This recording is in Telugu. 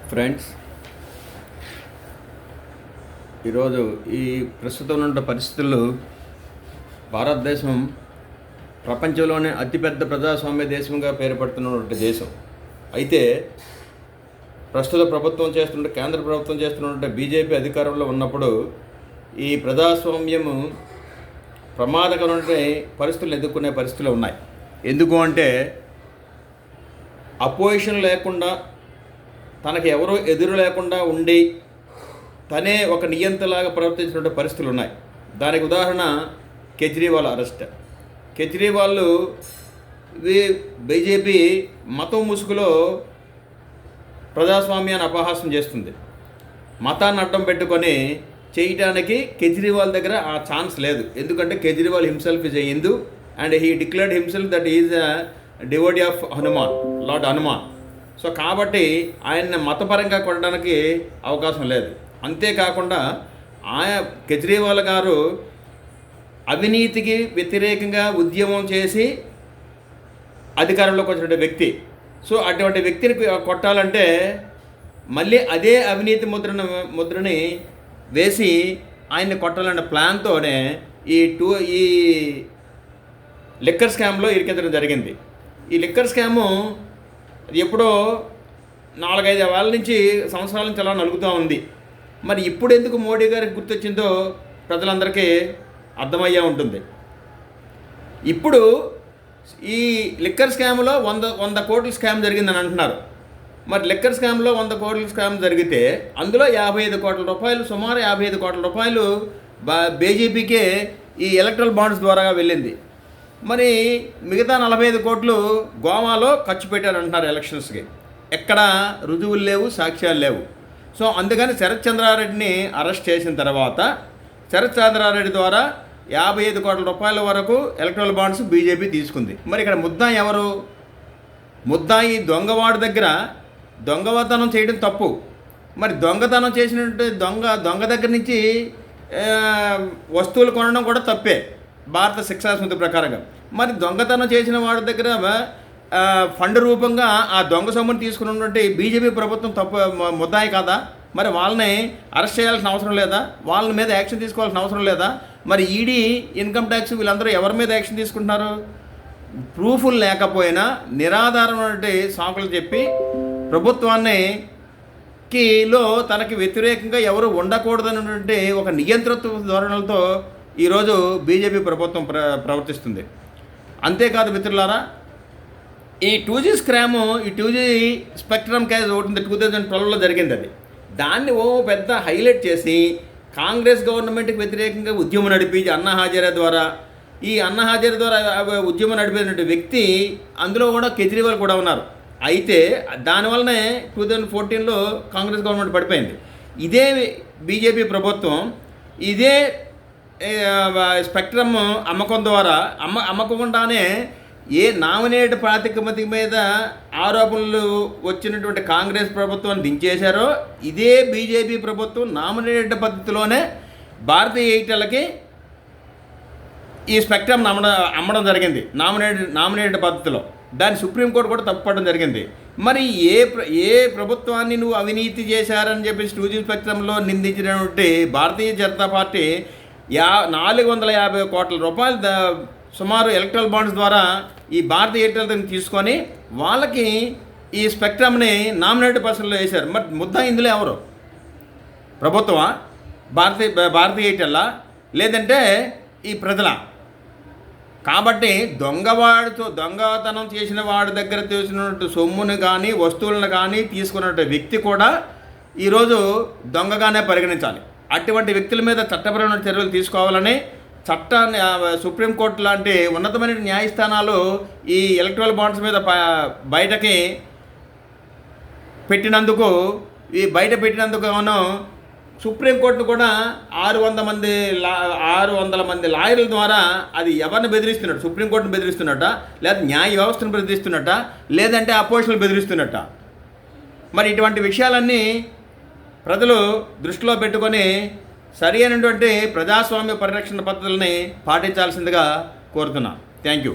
ఫ్రెండ్స్, ఈరోజు ఈ ప్రస్తుతం ఉన్న పరిస్థితుల్లో భారతదేశం ప్రపంచంలోనే అతిపెద్ద ప్రజాస్వామ్య దేశంగా పేరుపడుతున్నటువంటి దేశం. అయితే ప్రస్తుత ప్రభుత్వం చేస్తున్న కేంద్ర ప్రభుత్వం చేస్తున్నటువంటి బీజేపీ అధికారంలో ఉన్నప్పుడు ఈ ప్రజాస్వామ్యము ప్రమాదకరమైన పరిస్థితులు ఎదుర్కొనే పరిస్థితులు ఉన్నాయి. ఎందుకు అంటే అపోజిషన్ లేకుండా, తనకి ఎవరో ఎదురు లేకుండా ఉండి తనే ఒక నియంతలాగా ప్రవర్తించినటువంటి పరిస్థితులు ఉన్నాయి. దానికి ఉదాహరణ కేజ్రీవాల్ అరెస్ట్. కేజ్రీవాల్ బీజేపీ మతం ముసుగులో ప్రజాస్వామ్యాన్ని అపహాస్యం చేస్తుంది. మతాన్ని అడ్డం పెట్టుకొని చేయటానికి కేజ్రీవాల్ దగ్గర ఆ ఛాన్స్ లేదు. ఎందుకంటే Kejriwal himself is a Hindu and he declared himself that is a devotee of Hanuman, lord Hanuman. So కాబట్టి ఆయన్ని మతపరంగా కొట్టడానికి అవకాశం లేదు. అంతేకాకుండా కేజ్రీవాల్ గారు అవినీతికి వ్యతిరేకంగా ఉద్యమం చేసి అధికారంలోకి వచ్చిన వ్యక్తి. సో అటువంటి వ్యక్తిని కొట్టాలంటే మళ్ళీ అదే అవినీతి ముద్రని వేసి ఆయన్ని కొట్టాలన్న ప్లాన్తోనే ఈ లిక్కర్ స్కామ్లో ఇరికించడం జరిగింది. ఈ లిక్కర్ స్కాము ఎప్పుడో 4-5 ఏళ్ళ నుంచి సంవత్సరాల నుంచి అలా నలుగుతూ ఉంది. మరి ఇప్పుడు ఎందుకు మోడీ గారికి గుర్తొచ్చిందో ప్రజలందరికీ అర్థమయ్యే ఉంటుంది. ఇప్పుడు ఈ లిక్కర్ స్కామ్లో 100 కోట్ల స్కామ్ జరిగిందని అంటున్నారు. మరి లిక్కర్ స్కామ్లో 100 కోట్ల స్కామ్ జరిగితే అందులో 55 కోట్ల రూపాయలు, సుమారు 55 కోట్ల రూపాయలు బీజేపీకే ఈ ఎలక్ట్రల్ బాండ్స్ ద్వారా వెళ్ళింది. మరి మిగతా 45 కోట్లు గోవాలో ఖర్చు పెట్టారంటున్నారు ఎలక్షన్స్కి. ఎక్కడ రుజువులు లేవు, సాక్ష్యాలు లేవు. సో అందుకని శరత్ చంద్రారెడ్డిని అరెస్ట్ చేసిన తర్వాత శరత్ చంద్రారెడ్డి ద్వారా 55 కోట్ల రూపాయల వరకు ఎలక్ట్రల్ బాండ్స్ బీజేపీ తీసుకుంది. మరి ఇక్కడ ముద్దాయి ఎవరు? ముద్దాయి దొంగవాడి దగ్గర దొంగతనం చేయడం తప్పు. మరి దొంగతనం చేసినట్టు దొంగ దగ్గర నుంచి వస్తువులు కొనడం కూడా తప్పే భారత శిక్షా స్మృతి ప్రకారంగా. మరి దొంగతనం చేసిన వాడి దగ్గర ఫండ్ రూపంగా ఆ దొంగ సొమ్మును తీసుకున్నటువంటి బీజేపీ ప్రభుత్వం తప్పు ముద్దాయి కాదా? మరి వాళ్ళని అరెస్ట్ చేయాల్సిన అవసరం లేదా? వాళ్ళ మీద యాక్షన్ తీసుకోవాల్సిన అవసరం లేదా? మరి ఈడీ, ఇన్కమ్ ట్యాక్స్ వీళ్ళందరూ ఎవరి మీద యాక్షన్ తీసుకుంటున్నారు? ప్రూఫ్లు లేకపోయినా నిరాధారమైనటువంటి సాకులు చెప్పి ప్రభుత్వాన్ని తనకి వ్యతిరేకంగా ఎవరు ఉండకూడదన్నటువంటి ఒక నియంతృత్వ ధోరణులతో ఈరోజు బీజేపీ ప్రభుత్వం ప్రవర్తిస్తుంది. అంతేకాదు మిత్రులారా, ఈ 2G స్కాము, ఈ 2G స్పెక్ట్రమ్ కేసు ఒకటి 2012లో జరిగింది. అది దాన్ని పెద్ద హైలైట్ చేసి కాంగ్రెస్ గవర్నమెంట్కి వ్యతిరేకంగా ఉద్యమం నడిపి అన్నా హజారే ద్వారా ఉద్యమం నడిపినటువంటి వ్యక్తి అందులో కూడా కేజ్రీవాల్ కూడా ఉన్నారు. అయితే దానివల్లనే 2014లో కాంగ్రెస్ గవర్నమెంట్ పడిపోయింది. ఇదే బీజేపీ ప్రభుత్వం ఇదే స్పెక్ట్రమ్ అమ్మకం ద్వారా అమ్మకుండానే నామినేట్ ప్రాతిపదిక మీద ఆరోపణలు వచ్చినటువంటి కాంగ్రెస్ ప్రభుత్వాన్ని దించేశారో ఇదే బీజేపీ ప్రభుత్వం నామినేట్ పద్ధతిలోనే భారతీయ ఎయిర్టెల్కి ఈ స్పెక్ట్రమ్ అమ్మడం జరిగింది. నామినేట్ పద్ధతిలో దాన్ని సుప్రీంకోర్టు కూడా తప్పుపడడం జరిగింది. మరి ఏ ప్రభుత్వాన్ని నువ్వు అవినీతి చేశారని చెప్పేసి 2G స్పెక్ట్రమ్లో నిందించినటువంటి భారతీయ జనతా పార్టీ 450 కోట్ల రూపాయలు సుమారు ఎలక్ట్రల్ బాండ్స్ ద్వారా ఈ భారతీయ ఎయిర్టెల్ తీసుకొని వాళ్ళకి ఈ స్పెక్ట్రమ్ని నామినేటెడ్ పర్సన్లో వేశారు. మరి ముద్ద ఇందులో ఎవరు? ప్రభుత్వమా? భారతీయ ఎయిర్టెల్లా? లేదంటే ఈ ప్రజల? కాబట్టి దొంగతనం చేసిన వాడి దగ్గర తీసినట్టు సొమ్మును కానీ వస్తువులను కానీ తీసుకున్నట్టు వ్యక్తి కూడా ఈరోజు దొంగగానే పరిగణించాలి. అటువంటి వ్యక్తుల మీద చట్టపరమైన చర్యలు తీసుకోవాలని సుప్రీంకోర్టు లాంటి ఉన్నతమైన న్యాయస్థానాలు ఈ ఎలక్ట్రల్ బాండ్స్ మీద బయట పెట్టినందుకు గాను సుప్రీంకోర్టును కూడా 600 మంది లాయర్ల ద్వారా అది ఎవరిని బెదిరిస్తున్నట్టు? సుప్రీంకోర్టును బెదిరిస్తున్నట్ట, లేదా న్యాయ వ్యవస్థను బెదిరిస్తున్నట్ట, లేదంటే అపోజిషన్లు బెదిరిస్తున్నట్ట? మరి ఇటువంటి విషయాలన్నీ ప్రజలు దృష్టిలో పెట్టుకొని సరి అయినటువంటి ప్రజాస్వామ్య పరిరక్షణ పద్ధతులని పాటించాల్సిందిగా కోరుతున్నాను. Thank you.